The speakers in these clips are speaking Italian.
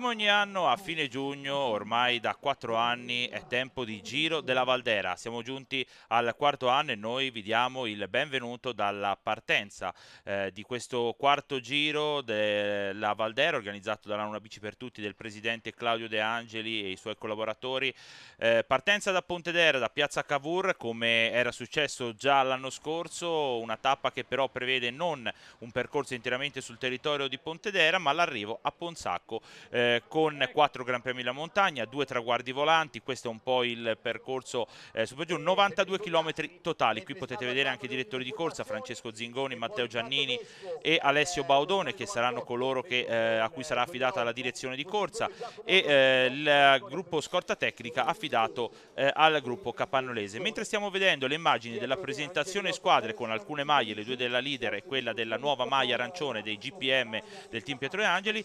Come ogni anno a fine giugno, ormai da 4 anni, è tempo di Giro della Valdera. Siamo giunti al quarto anno e noi vi diamo il benvenuto dalla partenza di questo quarto Giro della Valdera, organizzato dalla Una Bici per Tutti del presidente Claudio De Angeli e i suoi collaboratori. Partenza da Pontedera, da Piazza Cavour, come era successo già l'anno scorso, una tappa che però prevede non un percorso interamente sul territorio di Pontedera, ma l'arrivo a Ponsacco con 4 Gran Premi della Montagna, 2 traguardi volanti. Questo è un po' il percorso su per giù, 92 km totali. Qui potete vedere anche i direttori di corsa, Francesco Zingoni, Matteo Giannini e Alessio Baudone, che saranno coloro a cui sarà affidata la direzione di corsa, e il gruppo scorta tecnica affidato al gruppo capannolese. Mentre stiamo vedendo le immagini della presentazione squadre con alcune maglie, le due della leader e quella della nuova maglia arancione dei GPM del team Pietro De Angeli,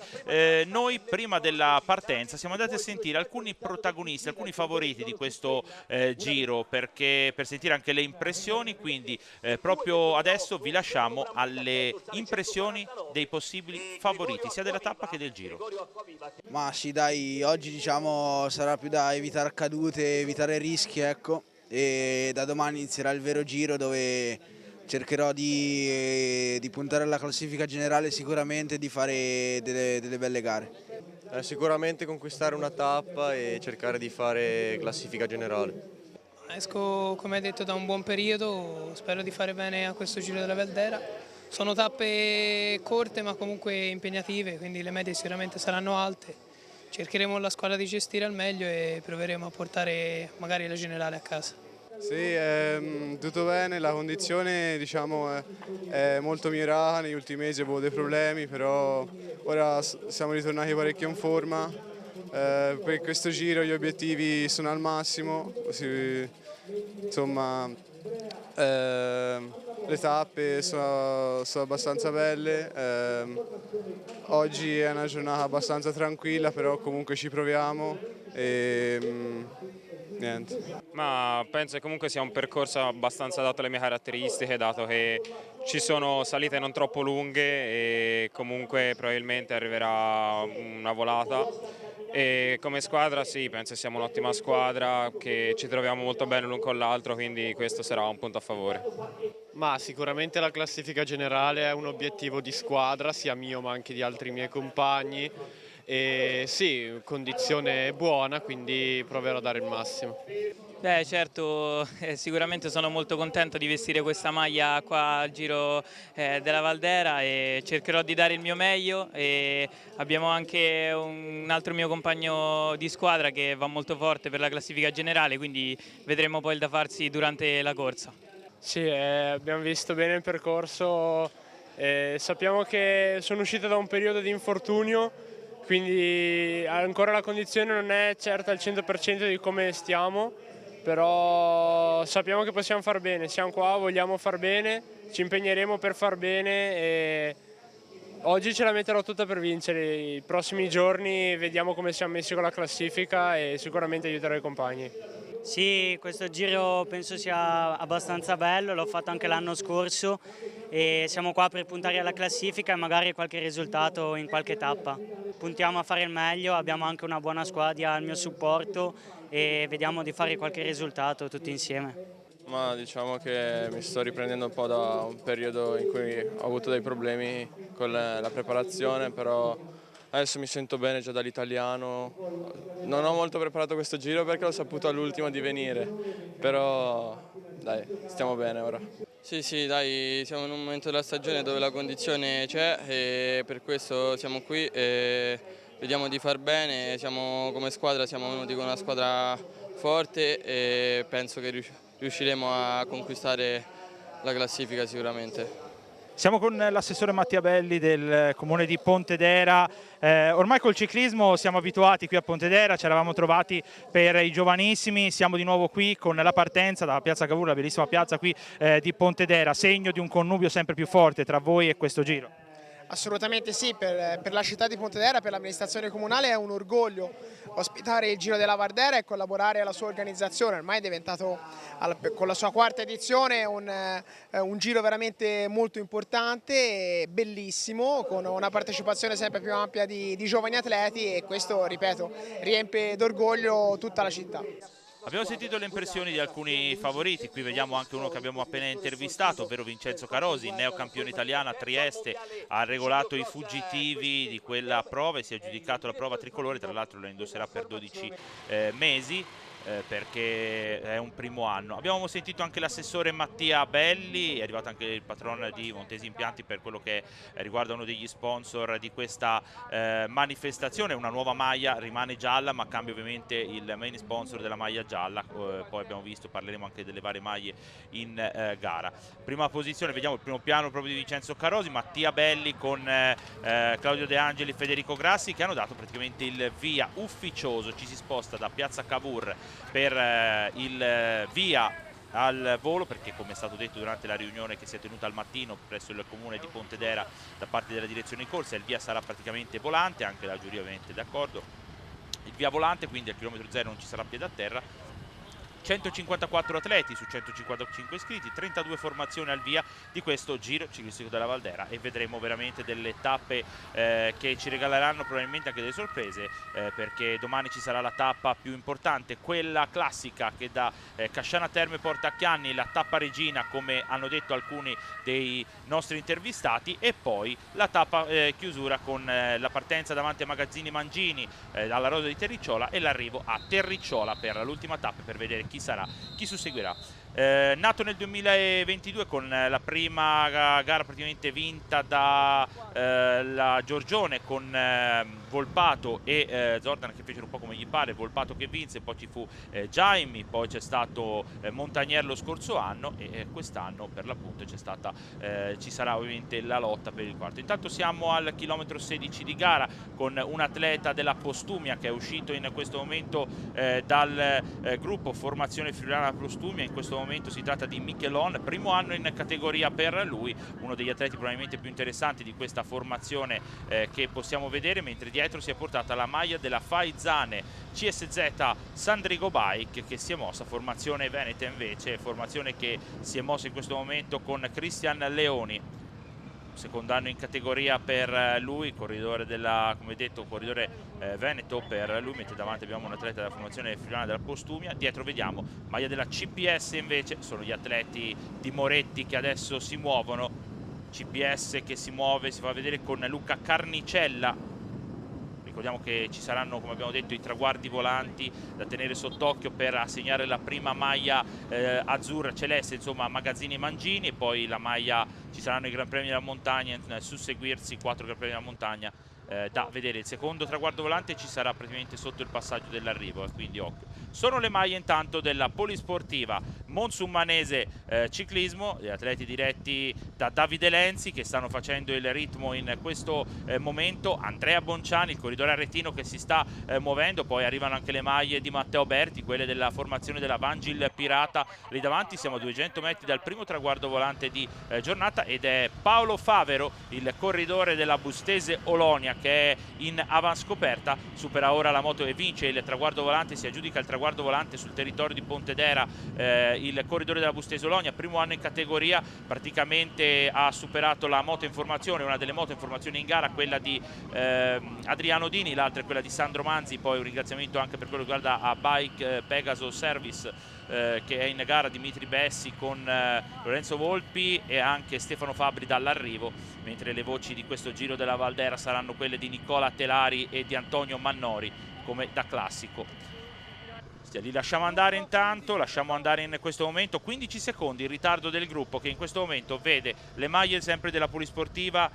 noi prima della partenza siamo andati a sentire alcuni protagonisti, alcuni favoriti di questo giro, per sentire anche le impressioni. Quindi proprio adesso vi lasciamo alle impressioni dei possibili favoriti sia della tappa che del giro. Ma sì, dai, oggi diciamo sarà più da evitare cadute, evitare rischi, ecco, e da domani inizierà il vero giro dove cercherò di puntare alla classifica generale sicuramente e di fare delle belle gare. Sicuramente conquistare una tappa e cercare di fare classifica generale. Esco, come hai detto, da un buon periodo, spero di fare bene a questo Giro della Valdera. Sono tappe corte ma comunque impegnative, quindi le medie sicuramente saranno alte. Cercheremo la squadra di gestire al meglio e proveremo a portare magari la generale a casa. Sì, tutto bene, la condizione diciamo, è molto migliorata, negli ultimi mesi avevo dei problemi, però ora siamo ritornati parecchio in forma. Per questo giro gli obiettivi sono al massimo, insomma le tappe sono abbastanza belle, oggi è una giornata abbastanza tranquilla, però comunque ci proviamo e niente. Ma penso che comunque sia un percorso abbastanza adatto alle mie caratteristiche, dato che ci sono salite non troppo lunghe e comunque probabilmente arriverà una volata. E come squadra sì, penso che siamo un'ottima squadra, che ci troviamo molto bene l'un con l'altro, quindi questo sarà un punto a favore. Ma sicuramente la classifica generale è un obiettivo di squadra, sia mio ma anche di altri miei compagni. E sì, condizione buona, quindi proverò a dare il massimo. Beh, certo, sicuramente sono molto contento di vestire questa maglia qua al Giro della Valdera e cercherò di dare il mio meglio. E abbiamo anche un altro mio compagno di squadra che va molto forte per la classifica generale, quindi vedremo poi il da farsi durante la corsa. Sì, abbiamo visto bene il percorso, sappiamo che sono uscito da un periodo di infortunio, quindi ancora la condizione non è certa al 100% di come stiamo, però sappiamo che possiamo far bene, siamo qua, vogliamo far bene, ci impegneremo per far bene e oggi ce la metterò tutta per vincere. I prossimi giorni vediamo come siamo messi con la classifica e sicuramente aiuterò i compagni. Sì, questo giro penso sia abbastanza bello, l'ho fatto anche l'anno scorso e siamo qua per puntare alla classifica e magari qualche risultato in qualche tappa. Puntiamo a fare il meglio, abbiamo anche una buona squadra al mio supporto e vediamo di fare qualche risultato tutti insieme. Ma diciamo che mi sto riprendendo un po' da un periodo in cui ho avuto dei problemi con la preparazione, però adesso mi sento bene già dall'italiano. Non ho molto preparato questo giro perché l'ho saputo all'ultimo di venire, però dai, stiamo bene ora. Sì, dai, siamo in un momento della stagione dove la condizione c'è e per questo siamo qui e vediamo di far bene. Come squadra siamo venuti con una squadra forte e penso che riusciremo a conquistare la classifica sicuramente. Siamo con l'assessore Mattia Belli del comune di Pontedera. Ormai col ciclismo siamo abituati qui a Pontedera, ci eravamo trovati per i giovanissimi, siamo di nuovo qui con la partenza da Piazza Cavour, la bellissima piazza qui di Pontedera, segno di un connubio sempre più forte tra voi e questo giro. Assolutamente sì, per la città di Pontedera, per l'amministrazione comunale è un orgoglio ospitare il Giro della Valdera e collaborare alla sua organizzazione. Ormai è diventato, con la sua quarta edizione, un giro veramente molto importante, bellissimo, con una partecipazione sempre più ampia di giovani atleti, e questo, ripeto, riempie d'orgoglio tutta la città. Abbiamo sentito le impressioni di alcuni favoriti, qui vediamo anche uno che abbiamo appena intervistato, ovvero Vincenzo Carosi, neocampione italiano a Trieste, ha regolato i fuggitivi di quella prova e si è aggiudicato la prova tricolore, tra l'altro lo indosserà per 12 mesi. Perché è un primo anno. Abbiamo sentito anche l'assessore Mattia Belli, è arrivato anche il patron di Montesi Impianti per quello che riguarda uno degli sponsor di questa manifestazione. Una nuova maglia rimane gialla, ma cambia ovviamente il main sponsor della maglia gialla. Poi abbiamo visto, parleremo anche delle varie maglie in gara. Prima posizione, vediamo il primo piano proprio di Vincenzo Carosi, Mattia Belli con Claudio De Angeli, Federico Grassi, che hanno dato praticamente il via ufficioso. Ci si sposta da Piazza Cavour per il via al volo, perché come è stato detto durante la riunione che si è tenuta al mattino presso il comune di Pontedera da parte della direzione corsa, il via sarà praticamente volante, anche la giuria ovviamente d'accordo, il via volante, quindi al chilometro zero non ci sarà piede a terra. 154 atleti su 155 iscritti, 32 formazioni al via di questo Giro Ciclistico della Valdera, e vedremo veramente delle tappe che ci regaleranno probabilmente anche delle sorprese, perché domani ci sarà la tappa più importante, quella classica che da Casciana Terme porta a Chianni, la tappa regina come hanno detto alcuni dei nostri intervistati, e poi la tappa chiusura con la partenza davanti a Magazzini Mangini alla Rosa di Terricciola e l'arrivo a Terricciola per l'ultima tappa, per vedere chi susseguirà. Nato nel 2022 con la prima gara praticamente vinta da la Giorgione con Volpato e Zordan che fecero un po' come gli pare, Volpato che vinse, poi ci fu Jaime, poi c'è stato Montagnier lo scorso anno, e quest'anno per l'appunto ci sarà ovviamente la lotta per il quarto. Intanto siamo al chilometro 16 di gara con un atleta della Postumia che è uscito in questo momento dal gruppo Formazione Friulana Postumia. In questo momento si tratta di Michelon, primo anno in categoria per lui, uno degli atleti probabilmente più interessanti di questa formazione che possiamo vedere, mentre dietro si è portata la maglia della Faizane CSZ Sandrigo Bike, che si è mossa, formazione veneta invece, formazione che si è mossa in questo momento con Cristian Leoni. Secondo anno in categoria per lui, corridore come detto, corridore veneto per lui, mentre davanti abbiamo un atleta della formazione friulana della Postumia. Dietro vediamo maglia della CPS invece, sono gli atleti di Moretti che adesso si muovono. CPS che si muove, si fa vedere con Luca Carnicella. Ricordiamo che ci saranno, come abbiamo detto, i traguardi volanti da tenere sott'occhio per assegnare la prima maglia azzurra celeste, insomma, a Magazzini e Mangini, e poi la maglia, ci saranno i Gran Premi della Montagna, susseguirsi 4 Gran Premi della Montagna da vedere. Il secondo traguardo volante ci sarà praticamente sotto il passaggio dell'arrivo, quindi occhio. Sono le maglie intanto della polisportiva Monsummanese Ciclismo, gli atleti diretti da Davide Lenzi che stanno facendo il ritmo in questo momento, Andrea Bonciani, il corridore arretino che si sta muovendo, poi arrivano anche le maglie di Matteo Berti, quelle della formazione della Vangil Pirata. Lì davanti siamo a 200 metri dal primo traguardo volante di giornata, ed è Paolo Favero, il corridore della Bustese Olonia, che è in avanscoperta, supera ora la moto e vince il traguardo volante, si aggiudica il traguardo volante sul territorio di Pontedera, il corridore della Bustese Olonia, primo anno in categoria, praticamente ha superato la moto informazione, una delle moto informazioni in gara, quella di Adriano Dini, l'altra è quella di Sandro Manzi. Poi un ringraziamento anche per quello che riguarda a Bike Pegaso Service, che è in gara, Dimitri Bessi con Lorenzo Volpi e anche Stefano Fabri dall'arrivo, mentre le voci di questo Giro della Valdera saranno quelle di Nicola Telari e di Antonio Mannori come da classico. Li lasciamo andare intanto, lasciamo andare in questo momento 15 secondi il ritardo del gruppo, che in questo momento vede le maglie sempre della polisportiva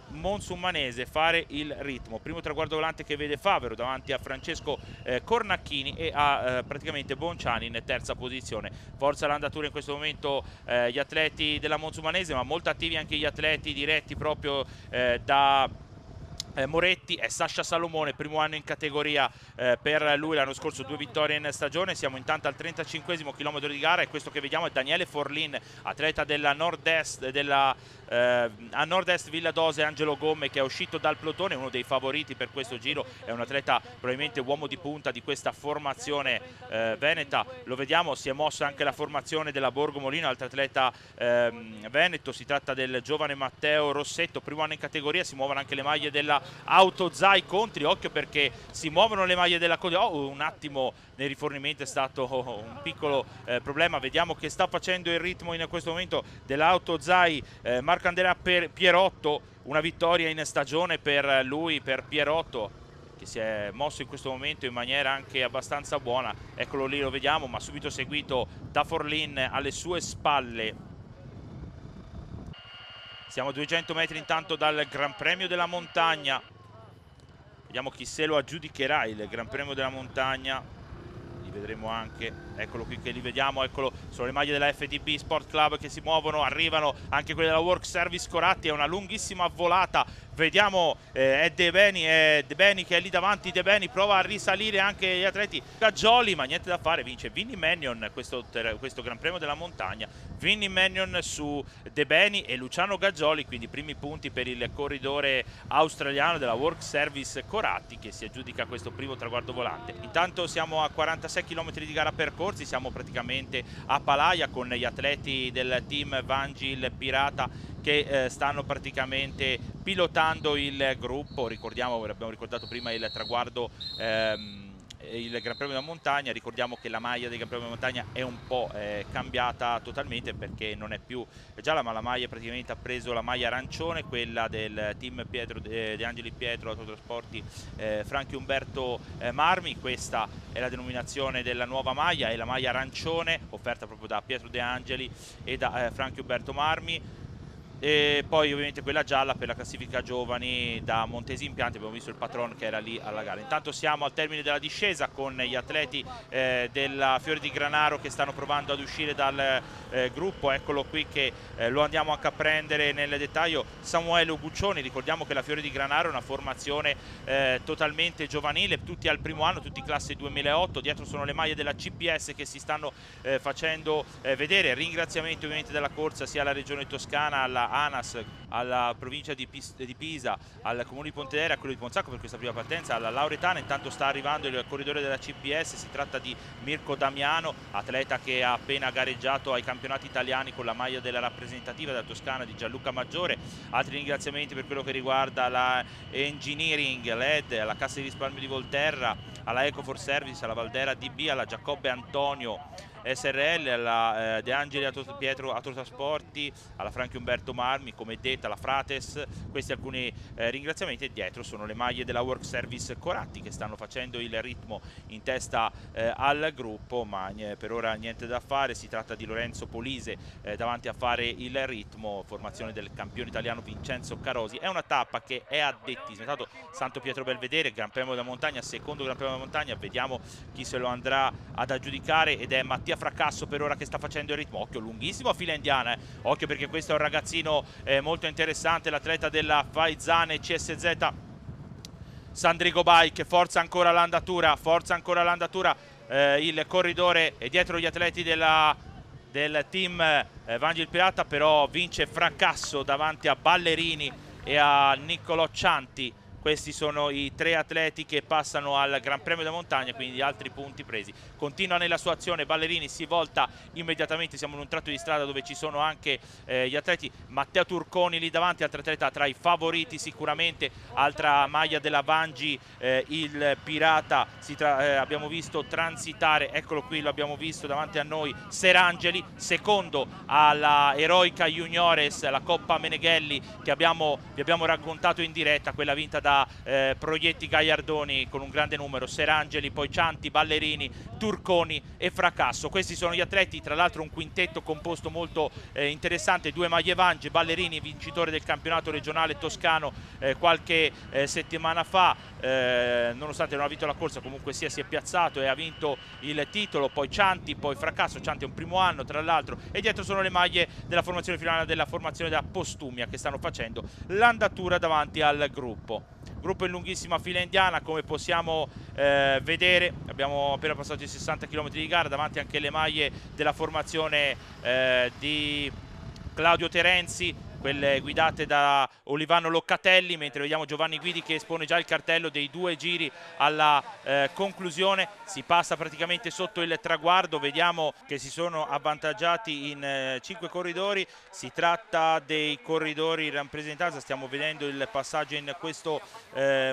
Monsummanese fare il ritmo. Primo traguardo volante che vede Favero davanti a Francesco Cornacchini e a praticamente Bonciani in terza posizione. Forza l'andatura in questo momento gli atleti della Monsummanese, ma molto attivi anche gli atleti diretti proprio da Moretti. È Sasha Salomone, primo anno in categoria per lui, l'anno scorso 2 vittorie in stagione. Siamo intanto al 35esimo chilometro di gara, e questo che vediamo è Daniele Forlin, atleta della nord-est della a nord-est Villa Dose Angelo Gomme, che è uscito dal plotone, uno dei favoriti per questo giro, è un atleta probabilmente uomo di punta di questa formazione veneta. Lo vediamo, si è mossa anche la formazione della Borgo Molino, altro atleta veneto, si tratta del giovane Matteo Rossetto, primo anno in categoria. Si muovono anche le maglie della Autozai Contri, occhio perché si muovono le maglie della Contri. Un attimo nel rifornimento è stato un piccolo problema. Vediamo che sta facendo il ritmo in questo momento dell'Autozai Marco Andrea Pierotto, una vittoria in stagione per lui, per Pierotto, che si è mosso in questo momento in maniera anche abbastanza buona. Eccolo lì, lo vediamo, ma subito seguito da Forlin alle sue spalle. Siamo a 200 metri intanto dal Gran Premio della Montagna. Vediamo chi se lo aggiudicherà il Gran Premio della Montagna. Li vedremo anche, eccolo qui che li vediamo, eccolo, sono le maglie della FDB Sport Club che si muovono, arrivano anche quelle della Work Service Coratti, è una lunghissima volata. Vediamo è De Beni che è lì davanti. De Beni prova a risalire anche gli atleti Gaggioli, ma niente da fare, vince Vinny Mannion questo Gran Premio della Montagna. Vinny Mannion su De Beni e Luciano Gaggioli, quindi primi punti per il corridore australiano della Work Service Coratti, che si aggiudica questo primo traguardo volante. Intanto siamo a 46 km di gara percorsi, siamo praticamente a Palaia con gli atleti del team Vangil Pirata che stanno praticamente pilotando il gruppo. Ricordiamo, abbiamo ricordato prima il traguardo, il Gran Premio della Montagna. Ricordiamo che la maglia del Gran Premio della Montagna è un po' cambiata totalmente, perché non è più gialla, ma la maglia praticamente ha preso la maglia arancione, quella del team Pietro De Angeli Pietro Autotrasporti Franchi Umberto Marmi. Questa è la denominazione della nuova maglia, è la maglia arancione offerta proprio da Pietro De Angeli e da Franchi Umberto Marmi. E poi ovviamente quella gialla per la classifica giovani da Montesi Impianti. Abbiamo visto il patron che era lì alla gara. Intanto siamo al termine della discesa con gli atleti della Fiori di Granaro che stanno provando ad uscire dal gruppo. Eccolo qui che lo andiamo anche a prendere nel dettaglio, Samuele Guccioni. Ricordiamo che la Fiori di Granaro è una formazione totalmente giovanile, tutti al primo anno, tutti classe 2008. Dietro sono le maglie della CPS che si stanno facendo vedere. Ringraziamenti ovviamente della corsa sia alla Regione Toscana, alla ANAS, alla provincia di Pisa, al comune di Pontedera, a quello di Ponzacco per questa prima partenza, alla Lauretana. Intanto sta arrivando il corridore della CPS, si tratta di Mirko Damiano, atleta che ha appena gareggiato ai campionati italiani con la maglia della rappresentativa della Toscana di Gianluca Maggiore. Altri ringraziamenti per quello che riguarda la Engineering, LED, alla Cassa di Risparmio di Volterra, alla Ecofor Service, alla Valdera DB, alla Giacobbe Antonio SRL, alla De Angeli Pietro Autotrasporti, alla Franchi Umberto Marmi, come detto, alla Frates. Questi alcuni ringraziamenti, e dietro sono le maglie della Work Service Coratti che stanno facendo il ritmo in testa al gruppo, ma per ora niente da fare. Si tratta di Lorenzo Polise davanti a fare il ritmo, formazione del campione italiano Vincenzo Carosi. È una tappa che è a detti, è stato Santo Pietro Belvedere, Gran Premio della Montagna, secondo Gran Premio della Montagna. Vediamo chi se lo andrà ad aggiudicare, ed è Mattia Fracasso per ora che sta facendo il ritmo. Occhio, lunghissimo a fila indiana, occhio perché questo è un ragazzino molto interessante, l'atleta della Faizane CSZ Sandrigo Bike. Forza ancora l'andatura, il corridore è dietro gli atleti del team Vangil Pirata, però vince Fracasso davanti a Ballerini e a Niccolò Cianti. Questi sono i tre atleti che passano al Gran Premio della Montagna, quindi altri punti presi. Continua nella sua azione Ballerini, si volta immediatamente, siamo in un tratto di strada dove ci sono anche gli atleti. Matteo Turconi lì davanti, altro atleta tra i favoriti sicuramente, altra maglia della Vangi, il Pirata. Abbiamo visto transitare, eccolo qui, lo abbiamo visto davanti a noi, Serangeli, secondo alla Eroica Juniores, la Coppa Meneghelli che vi abbiamo raccontato in diretta, quella vinta da Proietti Gagliardoni con un grande numero. Serangeli, poi Cianti, Ballerini, Turconi e Fracasso. Questi sono gli atleti, tra l'altro un quintetto composto molto interessante, due maglie Vangi. Ballerini vincitore del campionato regionale toscano qualche settimana fa, nonostante non ha vinto la corsa, comunque sia si è piazzato e ha vinto il titolo. Poi Cianti, poi Fracasso. Cianti è un primo anno tra l'altro, e dietro sono le maglie della formazione finale della formazione della Postumia che stanno facendo l'andatura davanti al gruppo in lunghissima fila indiana, come possiamo vedere. Abbiamo appena passato i 60 km di gara, davanti anche le maglie della formazione di Claudio Terenzi, quelle guidate da Olivano Loccatelli, mentre vediamo Giovanni Guidi che espone già il cartello dei 2 giri alla conclusione. Si passa praticamente sotto il traguardo, vediamo che si sono avvantaggiati in 5 corridori. Si tratta dei corridori in rappresentanza, stiamo vedendo il passaggio in questo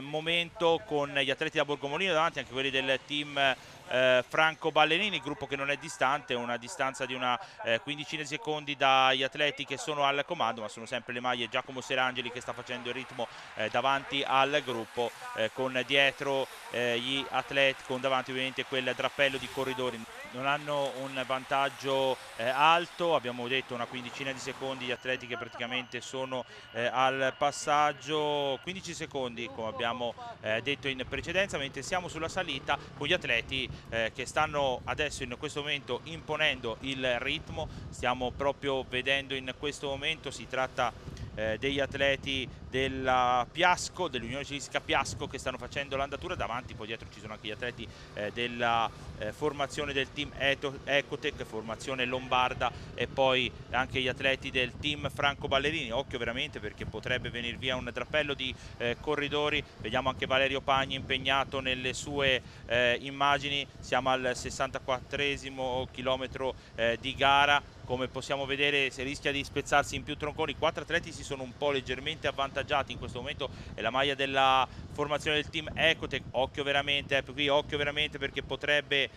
momento con gli atleti da Borgomolino davanti, anche quelli del team Franco Ballerini, il gruppo che non è distante, una distanza di una quindicina di secondi dagli atleti che sono al comando, ma sono sempre le maglie Giacomo Serangeli che sta facendo il ritmo davanti al gruppo, con dietro gli atleti, con davanti ovviamente quel drappello di corridori. Non hanno un vantaggio alto, abbiamo detto una quindicina di secondi gli atleti che praticamente sono al passaggio, 15 secondi come abbiamo detto in precedenza, mentre siamo sulla salita con gli atleti che stanno adesso in questo momento imponendo il ritmo. Stiamo proprio vedendo in questo momento, si tratta degli atleti della Piasco, dell'Unione Ciclistica Piasco, che stanno facendo l'andatura. Davanti poi dietro ci sono anche gli atleti della formazione del team Ecotec, formazione lombarda, e poi anche gli atleti del team Franco Ballerini. Occhio veramente perché potrebbe venire via un drappello di corridori. Vediamo anche Valerio Pagni impegnato nelle sue immagini. Siamo al 64esimo chilometro di gara. Come possiamo vedere, si rischia di spezzarsi in più tronconi. 4 atleti si sono un po' leggermente avvantaggiati in questo momento, è la maglia della formazione del team Ecotec. Occhio veramente, qui occhio veramente perché potrebbe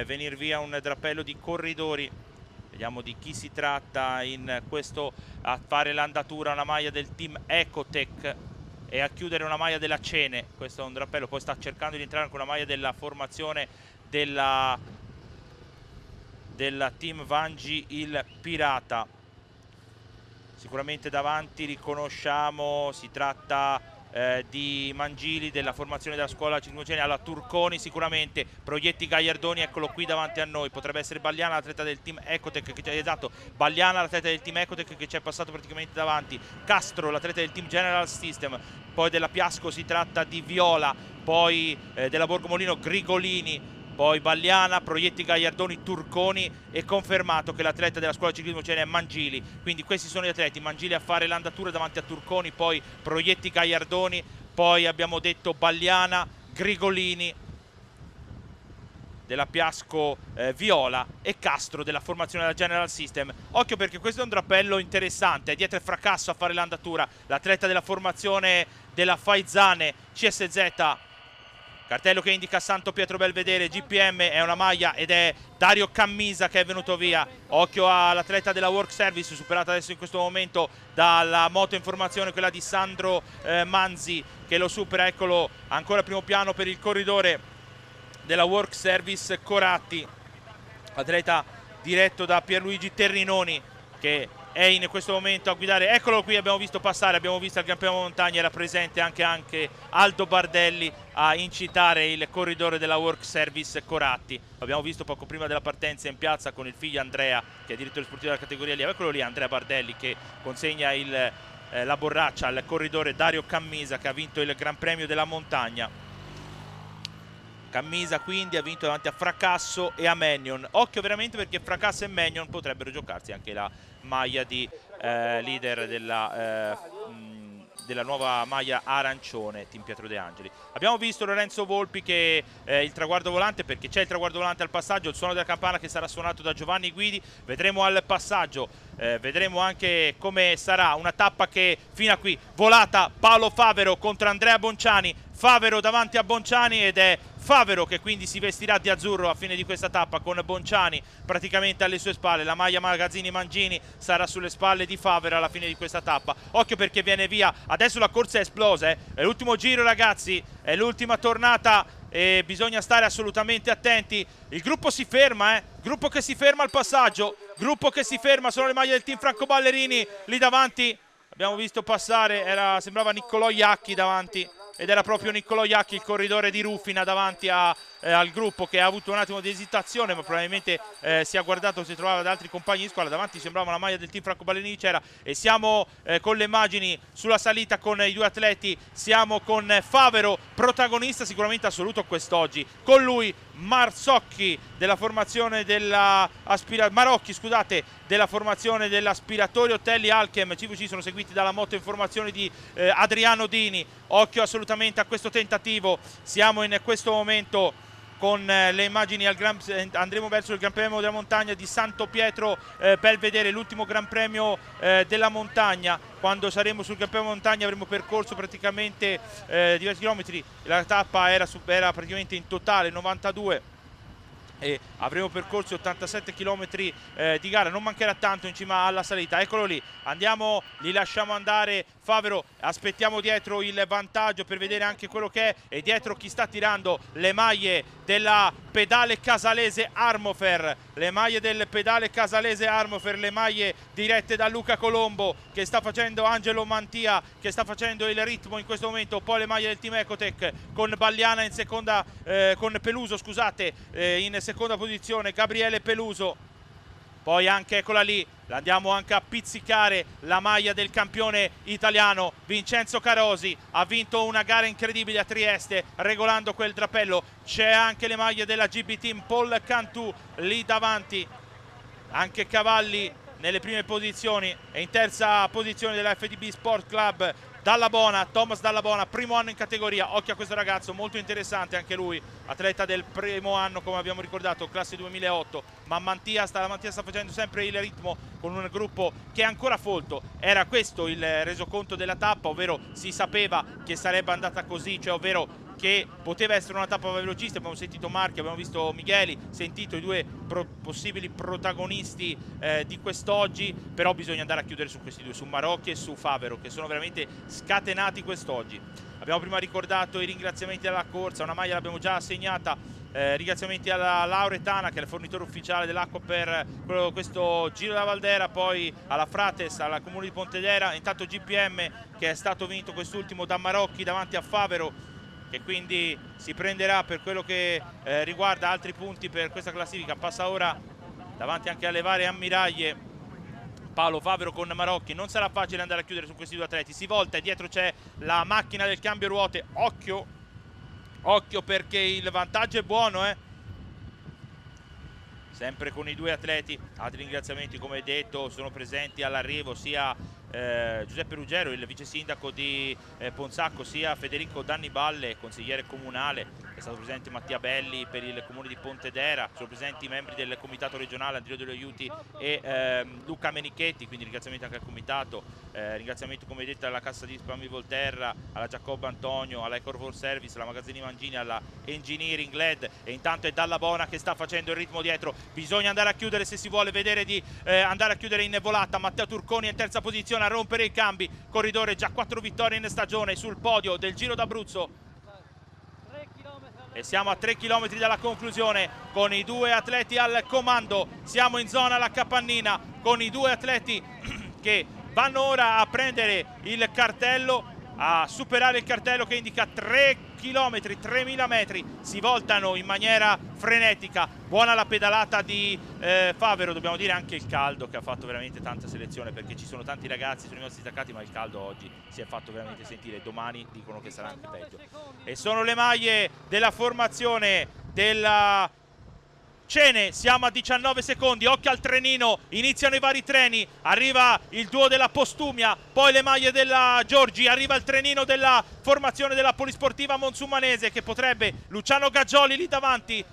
venire via un drappello di corridori. Vediamo di chi si tratta in questo a fare l'andatura, una maglia del team Ecotec e a chiudere una maglia della Cene. Questo è un drappello, poi sta cercando di entrare con una maglia della formazione della team Vangi il Pirata. Sicuramente davanti riconosciamo, si tratta di Mangili della formazione della scuola ciclismo alla Turconi, sicuramente Proietti Gagliardoni, eccolo qui davanti a noi, potrebbe essere Bagliana, l'atleta del team Ecotec che c'è, esatto, Bagliana, l'atleta del team Ecotec che ci è passato praticamente davanti, Castro, l'atleta del team General System, poi della Piasco si tratta di Viola, poi della Borgomolino Grigolini, poi Bagliana, Proietti Gagliardoni, Turconi, e confermato che l'atleta della scuola di ciclismo ce n'è Mangili. Quindi questi sono gli atleti, Mangili a fare l'andatura davanti a Turconi, poi Proietti Gagliardoni, poi abbiamo detto Bagliana, Grigolini della Piasco Viola e Castro della formazione della General System. Occhio perché questo è un drappello interessante, dietro è Fracasso a fare l'andatura, l'atleta della formazione della Faizane CSZ, cartello che indica Santo Pietro Belvedere, GPM è una maglia ed è Dario Cammisa che è venuto via. Occhio all'atleta della Work Service, superata adesso in questo momento dalla moto informazione, quella di Sandro Manzi che lo supera, eccolo ancora primo piano per il corridore della Work Service Coratti, atleta diretto da Pierluigi Terrinoni che è in questo momento a guidare. Eccolo qui, abbiamo visto passare, abbiamo visto al Gran Premio Montagna, era presente anche Aldo Bardelli a incitare il corridore della Work Service Coratti. Abbiamo visto poco prima della partenza in piazza con il figlio Andrea che è direttore sportivo della categoria lì. Eccolo lì Andrea Bardelli che consegna la borraccia al corridore Dario Cammisa che ha vinto il Gran Premio della Montagna. Cammisa quindi ha vinto davanti a Fracasso e a Mannion. Occhio veramente perché Fracasso e Mannion potrebbero giocarsi anche la maglia di leader della nuova maglia arancione Team Pietro De Angeli. Abbiamo visto Lorenzo Volpi che il traguardo volante, perché c'è il traguardo volante al passaggio, il suono della campana che sarà suonato da Giovanni Guidi. Vedremo al passaggio, vedremo anche come sarà una tappa che fino a qui volata Paolo Favero contro Andrea Bonciani, Favero davanti a Bonciani ed è Favero che quindi si vestirà di azzurro a fine di questa tappa con Bonciani praticamente alle sue spalle. La maglia Magazzini Mangini sarà sulle spalle di Favero alla fine di questa tappa. Occhio perché viene via, adesso la corsa è esplosa, è l'ultimo giro ragazzi, è l'ultima tornata e bisogna stare assolutamente attenti. Il gruppo si ferma, gruppo che si ferma al passaggio, gruppo che si ferma, sono le maglie del team Franco Ballerini lì davanti. Abbiamo visto passare, sembrava Niccolò Iacchi davanti, ed era proprio Niccolò Iacchi, il corridore di Rufina, davanti al gruppo, che ha avuto un attimo di esitazione, ma probabilmente si è guardato se trovava da altri compagni di squadra. Davanti sembrava la maglia del team Franco Ballerini, c'era, e siamo con le immagini sulla salita con i due atleti. Siamo con Favero, protagonista sicuramente assoluto quest'oggi, con lui Marocchi della formazione dell'aspiratorio Telly Alchem. CVC sono seguiti dalla moto informazioni di Adriano Dini. Occhio assolutamente a questo tentativo. Siamo in questo momento con le immagini andremo verso il Gran Premio della Montagna di Santo Pietro Belvedere, l'ultimo Gran Premio della Montagna. Quando saremo sul Gran Premio Montagna avremo percorso praticamente diversi chilometri, la tappa era praticamente in totale 92 e avremo percorso 87 km di gara. Non mancherà tanto in cima alla salita. Eccolo lì, andiamo, li lasciamo andare. Favero, aspettiamo dietro il vantaggio per vedere anche quello che è, e dietro chi sta tirando le maglie della pedale casalese Armofer, le maglie del pedale casalese Armofer, le maglie dirette da Luca Colombo, che sta facendo Angelo Mantia, che sta facendo il ritmo in questo momento. Poi le maglie del team Ecotec con Balliana in seconda, con Peluso scusate, in seconda posizione Gabriele Peluso. Poi anche, eccola lì, la andiamo anche a pizzicare, la maglia del campione italiano Vincenzo Carosi. Ha vinto una gara incredibile a Trieste regolando quel drappello. C'è anche le maglie della GB Team, Paul Cantù lì davanti, anche Cavalli nelle prime posizioni, e in terza posizione della FDB Sport Club Dallabona, Thomas Dallabona, primo anno in categoria. Occhio a questo ragazzo, molto interessante anche lui, atleta del primo anno come abbiamo ricordato, classe 2008, ma Mantia sta facendo sempre il ritmo con un gruppo che è ancora folto. Era questo il resoconto della tappa, ovvero si sapeva che sarebbe andata così, cioè ovvero che poteva essere una tappa velocista. Abbiamo sentito Marchi, abbiamo visto Micheli, sentito i due possibili protagonisti di quest'oggi, però bisogna andare a chiudere su questi due, su Marocchi e su Favero, che sono veramente scatenati quest'oggi. Abbiamo prima ricordato i ringraziamenti alla corsa, una maglia l'abbiamo già assegnata, ringraziamenti alla Lauretana che è il fornitore ufficiale dell'acqua per questo Giro della Valdera, poi alla Frates, al Comune di Pontedera, intanto GPM che è stato vinto quest'ultimo da Marocchi davanti a Favero, e quindi si prenderà per quello che riguarda altri punti per questa classifica. Passa ora davanti anche alle varie ammiraglie Paolo Favero con Marocchi. Non sarà facile andare a chiudere su questi due atleti. Si volta e dietro c'è la macchina del cambio ruote. Occhio, occhio perché il vantaggio è buono, sempre con i due atleti. Altri ringraziamenti, come detto, sono presenti all'arrivo sia Giuseppe Ruggero, il vice sindaco di Ponzacco, sia Federico Danniballe, consigliere comunale. È stato presente Mattia Belli per il comune di Pontedera, sono presenti i membri del comitato regionale Andrea De Aiuti e Luca Menichetti, quindi ringraziamenti anche al comitato, ringraziamenti come detto alla Cassa di Risparmi Volterra, alla Giacobbe Antonio, alla Ecor Service, alla Magazzini Mangini, alla Engineering LED. E intanto è Dallabona che sta facendo il ritmo dietro. Bisogna andare a chiudere se si vuole vedere di andare a chiudere in volata. Matteo Turconi in terza posizione a rompere i cambi, corridore già 4 vittorie in stagione sul podio del Giro d'Abruzzo, e siamo a 3 km dalla conclusione con i due atleti al comando. Siamo in zona la Capannina con i due atleti che vanno ora a prendere il cartello, a superare il cartello che indica 3 km, 3000 metri. Si voltano in maniera frenetica. Buona la pedalata di Favero, dobbiamo dire anche il caldo che ha fatto veramente tanta selezione, perché ci sono tanti ragazzi, sono rimasti staccati, ma il caldo oggi si è fatto veramente sentire. Domani dicono che sarà anche peggio. E sono le maglie della formazione della Cene, siamo a 19 secondi, occhio al trenino, iniziano i vari treni, arriva il duo della Postumia, poi le maglie della Giorgi, arriva il trenino della formazione della Polisportiva Monsumanese, che potrebbe, Luciano Gaggioli lì davanti,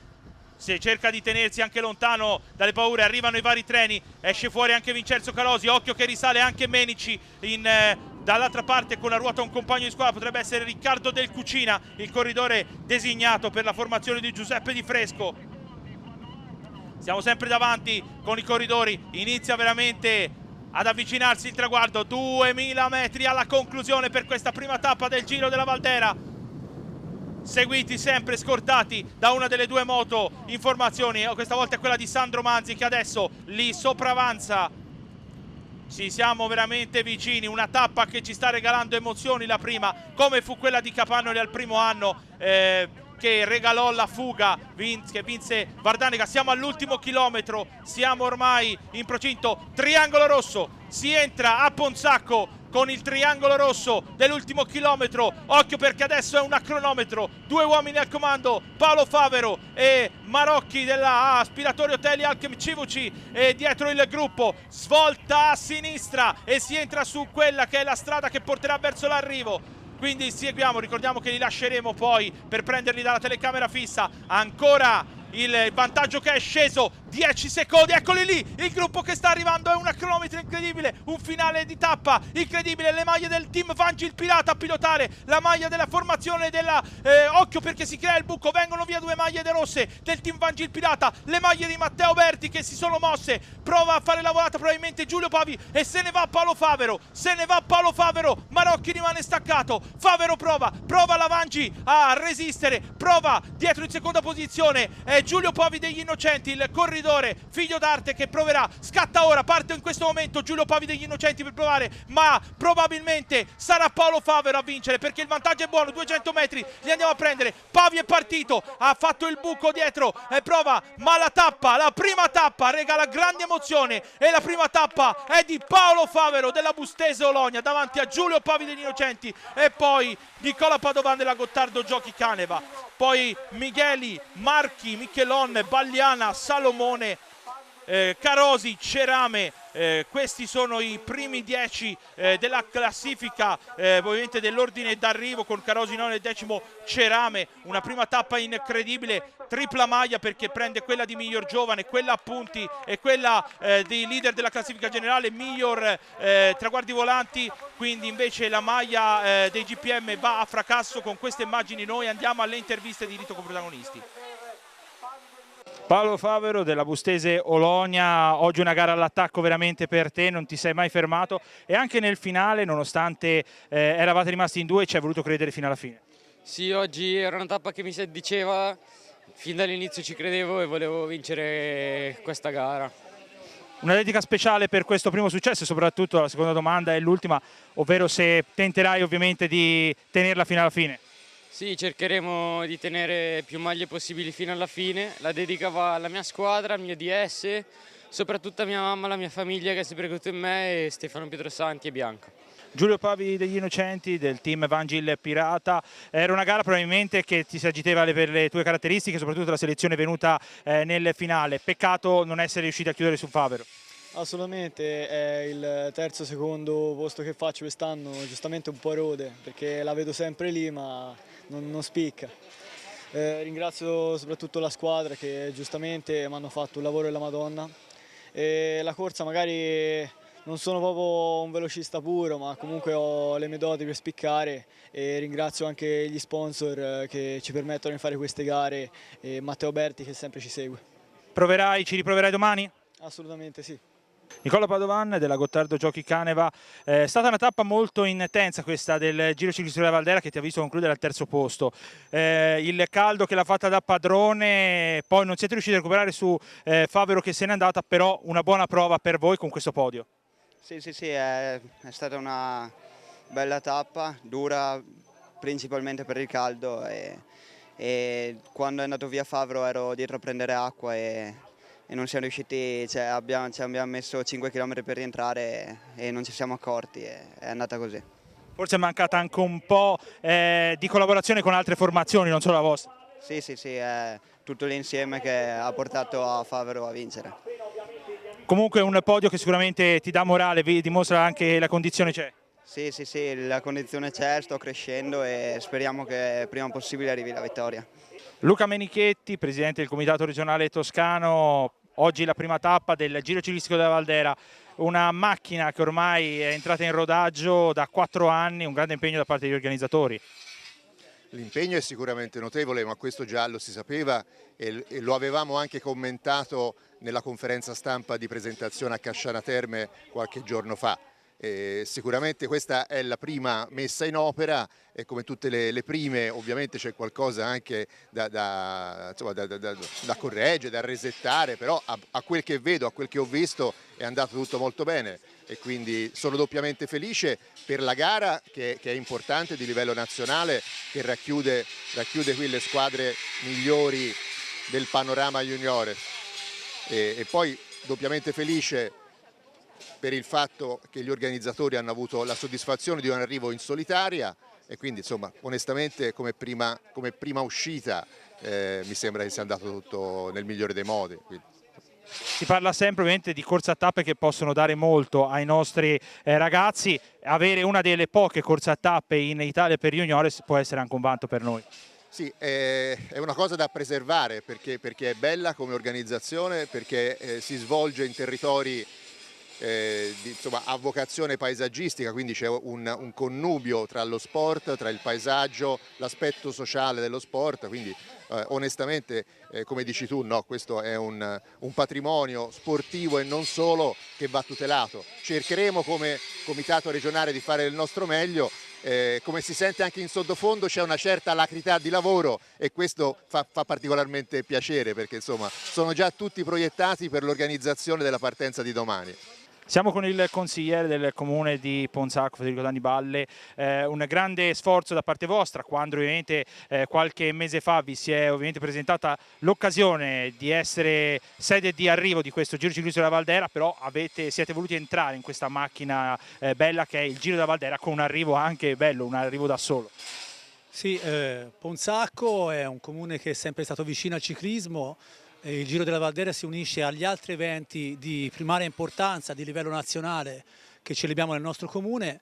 se cerca di tenersi anche lontano dalle paure. Arrivano i vari treni, esce fuori anche Vincenzo Carosi, occhio che risale anche Menici dall'altra parte con la ruota un compagno di squadra, potrebbe essere Riccardo Del Cucina, il corridore designato per la formazione di Giuseppe Di Fresco. Siamo sempre davanti con i corridori, inizia veramente ad avvicinarsi il traguardo, 2000 metri alla conclusione per questa prima tappa del Giro della Valdera, seguiti sempre, scortati da una delle due moto in formazione. Questa volta è quella di Sandro Manzi che adesso li sopravanza. Sì, siamo veramente vicini, una tappa che ci sta regalando emozioni, la prima, come fu quella di Capannoli al primo anno, che regalò la fuga, che vinse Vardanica. Siamo all'ultimo chilometro, siamo ormai in procinto, triangolo rosso, si entra a Ponzacco con il triangolo rosso dell'ultimo chilometro. Occhio perché adesso è un cronometro, 2 uomini al comando, Paolo Favero e Marocchi della Aspiratori Hotel Alchem Civuci, e dietro il gruppo, svolta a sinistra e si entra su quella che è la strada che porterà verso l'arrivo. Quindi seguiamo, ricordiamo che li lasceremo poi per prenderli dalla telecamera fissa. Ancora il vantaggio che è sceso, 10 secondi, eccoli lì, il gruppo che sta arrivando, è un cronometro incredibile, un finale di tappa incredibile, le maglie del team Vangil Pirata a pilotare la maglia della formazione della occhio perché si crea il buco, vengono via 2 maglie rosse del team Vangil Pirata, le maglie di Matteo Berti che si sono mosse, prova a fare la volata probabilmente Giulio Pavi e se ne va Paolo Favero, Marocchi rimane staccato, Favero prova la Vangi a resistere, prova dietro in seconda posizione Giulio Pavi degli Innocenti, il corridore figlio d'arte che proverà, scatta ora, parte in questo momento Giulio Pavi degli Innocenti per provare, ma probabilmente sarà Paolo Favero a vincere perché il vantaggio è buono, 200 metri li andiamo a prendere, Pavi è partito, ha fatto il buco dietro e prova, ma la prima tappa regala grande emozione e la prima tappa è di Paolo Favero della Bustese Olonia davanti a Giulio Pavi degli Innocenti e poi Nicola Padovan della Gottardo Giochi Caneva, poi Micheli, Marchi, Michelon, Bagliana, Salomone, Carosi, Cerame, questi sono i primi 10 della classifica, ovviamente dell'ordine d'arrivo, con Carosi 9 e 10° Cerame, una prima tappa incredibile, tripla maglia perché prende quella di miglior giovane, quella a punti e quella di leader della classifica generale, miglior traguardi volanti, quindi invece la maglia dei GPM va a fracasso. Con queste immagini noi andiamo alle interviste di rito con protagonisti. Paolo Favero della Bustese Olonia, oggi una gara all'attacco veramente per te, non ti sei mai fermato e anche nel finale, nonostante eravate rimasti in 2, ci hai voluto credere fino alla fine. Sì, oggi era una tappa che mi si diceva, fin dall'inizio ci credevo e volevo vincere questa gara. Una dedica speciale per questo primo successo e soprattutto la seconda domanda è l'ultima, ovvero se tenterai ovviamente di tenerla fino alla fine. Sì, cercheremo di tenere più maglie possibili fino alla fine. La dedica va alla mia squadra, al mio DS, soprattutto a mia mamma, alla mia famiglia che ha sempre creduto in me, e Stefano Pietrosanti e Bianca. Giulio Pavi degli Innocenti del team Vangil Pirata, era una gara probabilmente che ti si agiteva per le tue caratteristiche, soprattutto la selezione venuta nel finale. Peccato non essere riusciti a chiudere su Favero. Assolutamente, è il terzo secondo posto che faccio quest'anno, giustamente un po' rode perché la vedo sempre lì ma non spicca. Ringrazio soprattutto la squadra che giustamente mi hanno fatto un lavoro della Madonna. E la corsa magari non sono proprio un velocista puro, ma comunque ho le mie doti per spiccare e ringrazio anche gli sponsor che ci permettono di fare queste gare e Matteo Berti che sempre ci segue. Ci riproverai domani? Assolutamente sì. Nicola Padovan della Gottardo Giochi Caneva, è stata una tappa molto intensa questa del Giro Ciclistico della Valdera che ti ha visto concludere al terzo posto, il caldo che l'ha fatta da padrone, poi non siete riusciti a recuperare su Favero che se n'è andata, però una buona prova per voi con questo podio. Sì, è stata una bella tappa, dura principalmente per il caldo e quando è andato via Favero ero dietro a prendere acqua e non siamo riusciti, ci abbiamo messo 5 km per rientrare e non ci siamo accorti, è andata così. Forse è mancata anche un po' di collaborazione con altre formazioni, non solo la vostra. Sì, è tutto l'insieme che ha portato a Favero a vincere. Comunque un podio che sicuramente ti dà morale, dimostra anche la condizione c'è. Sì, la condizione c'è, sto crescendo e speriamo che prima possibile arrivi la vittoria. Luca Menichetti, presidente del Comitato Regionale Toscano, oggi la prima tappa del Giro Ciclistico della Valdera, una macchina che ormai è entrata in rodaggio da 4 anni, un grande impegno da parte degli organizzatori. L'impegno è sicuramente notevole, ma questo già lo si sapeva e lo avevamo anche commentato nella conferenza stampa di presentazione a Casciana Terme qualche giorno fa. Sicuramente questa è la prima messa in opera e come tutte le prime ovviamente c'è qualcosa anche da correggere, da resettare, però a quel che vedo, a quel che ho visto è andato tutto molto bene e quindi sono doppiamente felice per la gara che è importante di livello nazionale, che racchiude qui le squadre migliori del panorama juniores e poi doppiamente felice per il fatto che gli organizzatori hanno avuto la soddisfazione di un arrivo in solitaria e quindi insomma onestamente come prima uscita mi sembra che sia andato tutto nel migliore dei modi. Quindi. Si parla sempre ovviamente di corse a tappe che possono dare molto ai nostri ragazzi, avere una delle poche corse a tappe in Italia per juniores può essere anche un vanto per noi. Sì, è una cosa da preservare perché è bella come organizzazione, perché si svolge in territori insomma, a vocazione paesaggistica, quindi c'è un connubio tra lo sport, tra il paesaggio, l'aspetto sociale dello sport, quindi onestamente come dici tu, no, questo è un patrimonio sportivo e non solo che va tutelato. Cercheremo come comitato regionale di fare il nostro meglio. Come si sente anche in sottofondo c'è una certa alacrità di lavoro e questo fa particolarmente piacere perché insomma sono già tutti proiettati per l'organizzazione della partenza di domani. Siamo con il consigliere del comune di Ponzacco, Federico Danniballe, un grande sforzo da parte vostra quando ovviamente qualche mese fa vi si è ovviamente presentata l'occasione di essere sede di arrivo di questo Giro Ciclistico della Valdera, però siete voluti entrare in questa macchina bella che è il Giro della Valdera con un arrivo anche bello, un arrivo da solo. Sì, Ponzacco è un comune che è sempre stato vicino al ciclismo. Il Giro della Valdera si unisce agli altri eventi di primaria importanza di livello nazionale che celebriamo nel nostro comune.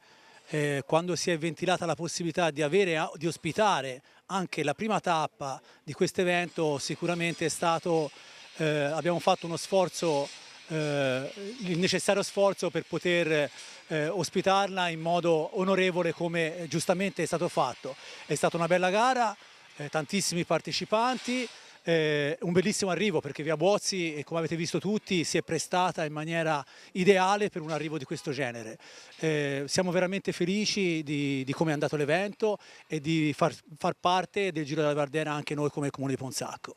Quando si è ventilata la possibilità di ospitare anche la prima tappa di questo evento, sicuramente è stato, abbiamo fatto uno sforzo, il necessario sforzo per poter ospitarla in modo onorevole come giustamente è stato fatto. È stata una bella gara, tantissimi partecipanti. Un bellissimo arrivo perché Via Buozzi, come avete visto tutti, si è prestata in maniera ideale per un arrivo di questo genere. Siamo veramente felici di come è andato l'evento e di far parte del Giro della Valdera anche noi come Comune di Ponzacco.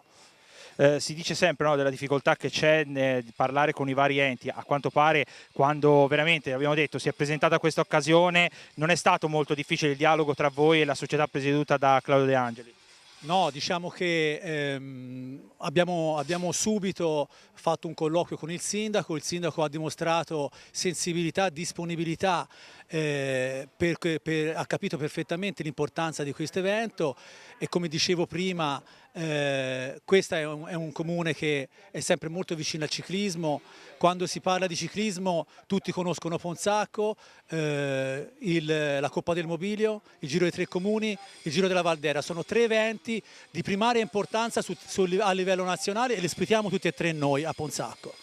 Si dice sempre, no, della difficoltà che c'è nel parlare con i vari enti. A quanto pare quando veramente, abbiamo detto, si è presentata questa occasione non è stato molto difficile il dialogo tra voi e la società presieduta da Claudio De Angeli. No, diciamo che abbiamo subito fatto un colloquio con il sindaco ha dimostrato sensibilità, disponibilità, ha capito perfettamente l'importanza di questo evento e come dicevo prima questo è un comune che è sempre molto vicino al ciclismo. Quando si parla di ciclismo tutti conoscono Ponzacco, la Coppa del Mobilio, il Giro dei Tre Comuni, il Giro della Valdera. Sono tre eventi di primaria importanza a livello nazionale e li ospitiamo tutti e tre noi a Ponzacco.